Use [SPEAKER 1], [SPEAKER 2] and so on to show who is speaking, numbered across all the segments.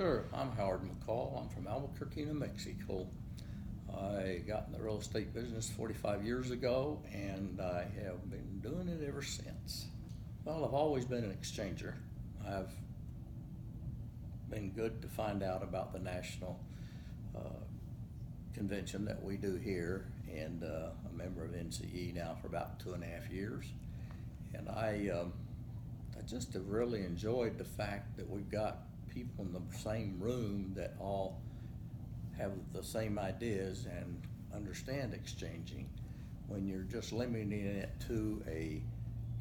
[SPEAKER 1] Sure, I'm Howard McCall. I'm from Albuquerque, New Mexico. I got in the real estate business 45 years ago and I have been doing it ever since. Well, I've always been an exchanger. I've been good to find out about the national uh, convention that we do here, and a member of NCE now for about 2.5 years. And I just have really enjoyed the fact that we've got people in the same room that all have the same ideas and understand exchanging. When you're just limiting it to a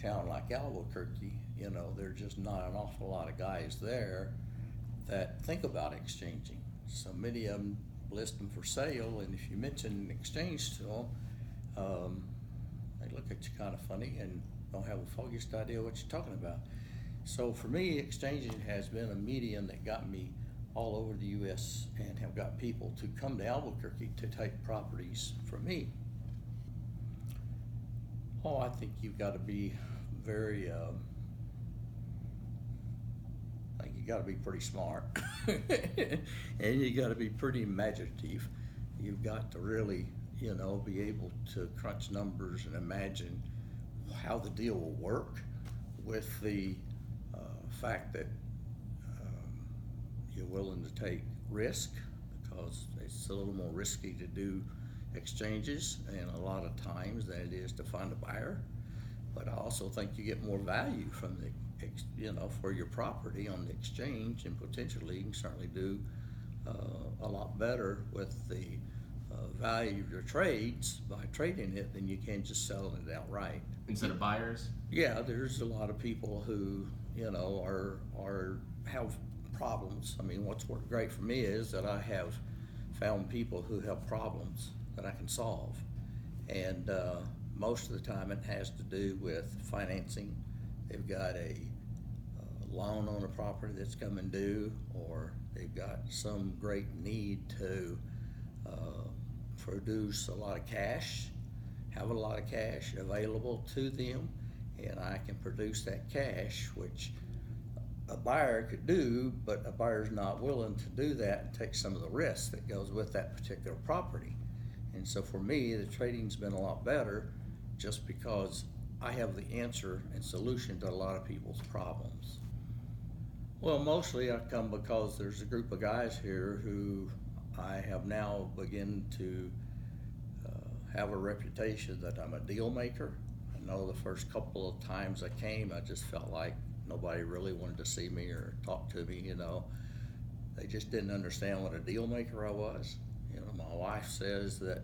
[SPEAKER 1] town like Albuquerque, there's just not an awful lot of guys there that think about exchanging. So many of them list them for sale, and if you mention an exchange to them, they look at you kind of funny and don't have the foggiest idea what you're talking about. So for me, exchanging has been a medium that got me all over the U.S. and have got people to come to Albuquerque to take properties from me. Oh, I think you've got to be very, I think you got to be pretty smart, and you got to be pretty imaginative. You've got to really, be able to crunch numbers and imagine how the deal will work, with the fact that you're willing to take risk, because it's a little more risky to do exchanges and a lot of times than it is to find a buyer. But I also think you get more value from the for your property on the exchange, and potentially you can certainly do a lot better with the value of your trades by trading it than you can just selling it outright.
[SPEAKER 2] Instead of buyers?
[SPEAKER 1] Yeah, there's a lot of people who have problems. I mean, what's worked great for me is that I have found people who have problems that I can solve, and most of the time it has to do with financing. They've got a loan on a property that's coming due, or they've got some great need to produce a lot of cash, have a lot of cash available to them, and I can produce that cash, which a buyer could do, but a buyer's not willing to do that and take some of the risk that goes with that particular property. And so for me, the trading's been a lot better, just because I have the answer and solution to a lot of people's problems. Well, mostly I come because there's a group of guys here who I have now begun to have a reputation that I'm a deal maker. I know the first couple of times I came, I just felt like nobody really wanted to see me or talk to me. They just didn't understand what a deal maker I was. My wife says that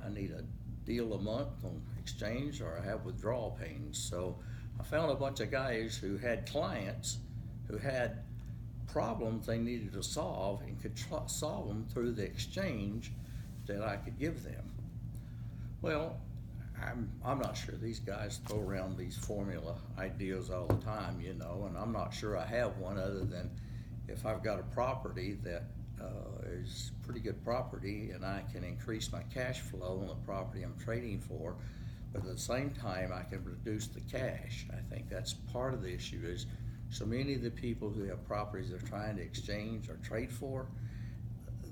[SPEAKER 1] I need a deal a month on exchange or I have withdrawal pains. So I found a bunch of guys who had clients who had problems they needed to solve and could solve them through the exchange that I could give them. Well, I'm not sure these guys throw around these formula ideas all the time, and I'm not sure I have one, other than if I've got a property that is pretty good property and I can increase my cash flow on the property I'm trading for, but at the same time I can reduce the cash. I think that's part of the issue. Is so many of the people who have properties they're trying to exchange or trade for,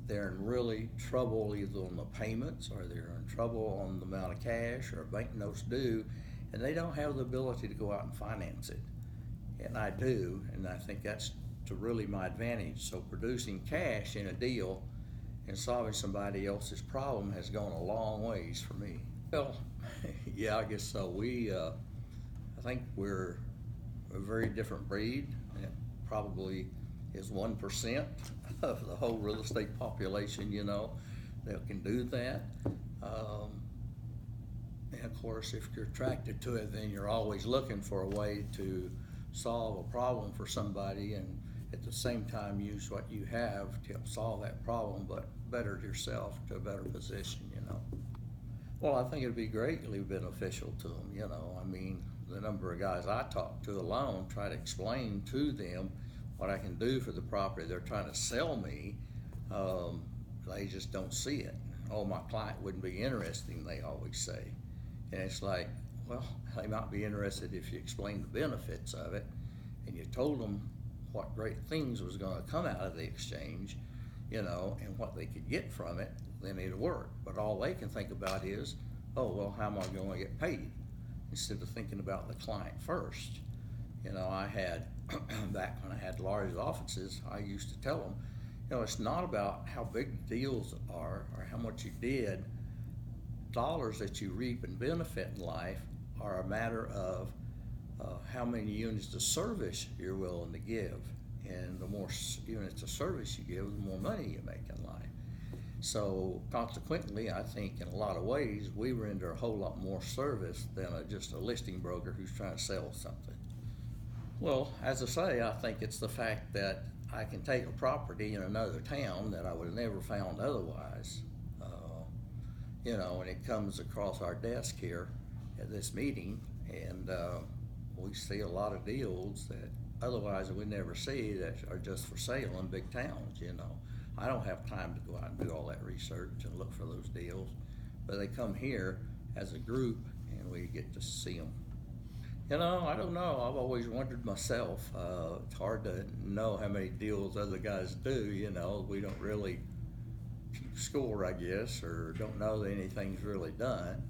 [SPEAKER 1] they're in really trouble either on the payments, or they're in trouble on the amount of cash or bank notes due, and they don't have the ability to go out and finance it. And I do, and I think that's to really my advantage. So producing cash in a deal and solving somebody else's problem has gone a long ways for me. Well, yeah, I guess so. I think we're a very different breed. It probably is 1% of the whole real estate population, that can do that. And of course, if you're attracted to it, then you're always looking for a way to solve a problem for somebody, and at the same time use what you have to help solve that problem, but better yourself to a better position. Well, I think it'd be greatly beneficial to them. I mean, the number of guys I talk to alone, try to explain to them what I can do for the property they're trying to sell me, they just don't see it. Oh, my client wouldn't be interested, they always say. And it's like, well, they might be interested if you explain the benefits of it and you told them what great things was gonna come out of the exchange, and what they could get from it, then it'd work. But all they can think about is, oh, well, how am I gonna get paid? Instead of thinking about the client first. I had, back when I had large offices, I used to tell them, it's not about how big the deals are or how much you did. Dollars that you reap and benefit in life are a matter of how many units of service you're willing to give. And the more units of service you give, the more money you make in life. So consequently, I think in a lot of ways, we render a whole lot more service than just a listing broker who's trying to sell something. Well, as I say, I think it's the fact that I can take a property in another town that I would have never found otherwise, and it comes across our desk here at this meeting, and we see a lot of deals that otherwise we never see that are just for sale in big towns. I don't have time to go out and do all that research and look for those deals, but they come here as a group and we get to see them. I don't know. I've always wondered myself. It's hard to know how many deals other guys do. We don't really keep score, I guess, or don't know that anything's really done.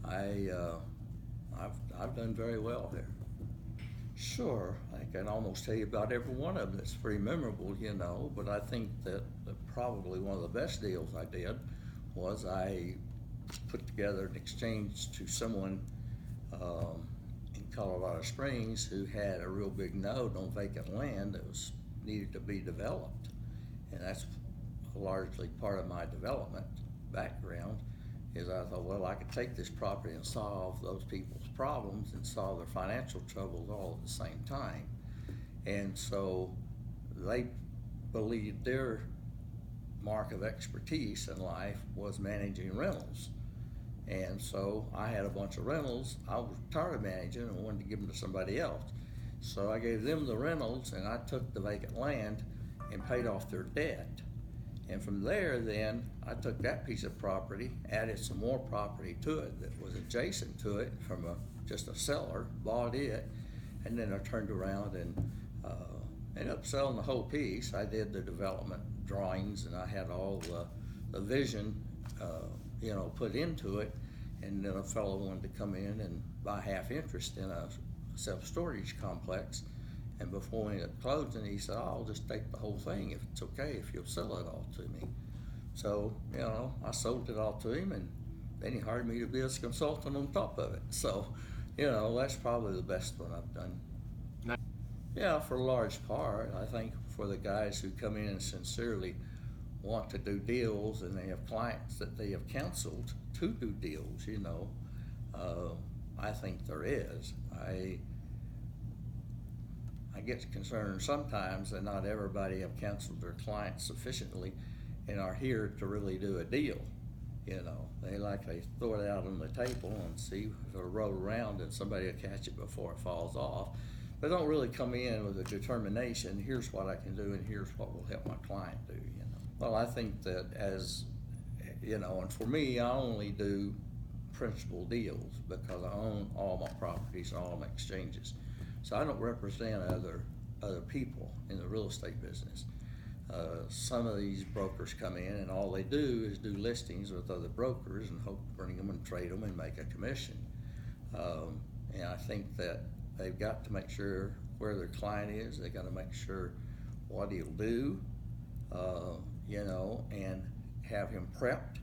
[SPEAKER 1] I've done very well here. Sure, I can almost tell you about every one of them that's pretty memorable, but I think that probably one of the best deals I did was I put together an exchange to someone in Colorado Springs who had a real big node on vacant land that was needed to be developed. And that's largely part of my development background, is I thought, well, I could take this property and solve those people's problems and solve their financial troubles all at the same time. And so they believed their mark of expertise in life was managing rentals. And so I had a bunch of rentals. I was tired of managing and wanted to give them to somebody else. So I gave them the rentals and I took the vacant land and paid off their debt. And from there, then, I took that piece of property, added some more property to it that was adjacent to it from just a seller, bought it, and then I turned around and ended up selling the whole piece. I did the development drawings and I had all the vision, put into it. And then a fellow wanted to come in and buy half interest in a self-storage complex. And before we ended up closing, he said, I'll just take the whole thing if it's okay, if you'll sell it all to me. So, I sold it all to him, and then he hired me to be his consultant on top of it. So, that's probably the best one I've done.
[SPEAKER 2] Nice.
[SPEAKER 1] Yeah, for a large part. I think for the guys who come in and sincerely want to do deals and they have clients that they have counseled to do deals, I think there is. I get concerned sometimes that not everybody have counseled their clients sufficiently and are here to really do a deal. They throw it out on the table and see if it'll roll around and somebody will catch it before it falls off. They don't really come in with a determination, here's what I can do and here's what will help my client do. Well, I think that and for me, I only do principal deals because I own all my properties and all my exchanges. So I don't represent other people in the real estate business. Some of these brokers come in and all they do is do listings with other brokers and hope to bring them and trade them and make a commission. And I think that they've got to make sure where their client is. They got to make sure what he'll do, and have him prepped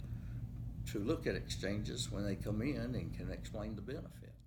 [SPEAKER 1] to look at exchanges when they come in and can explain the benefits.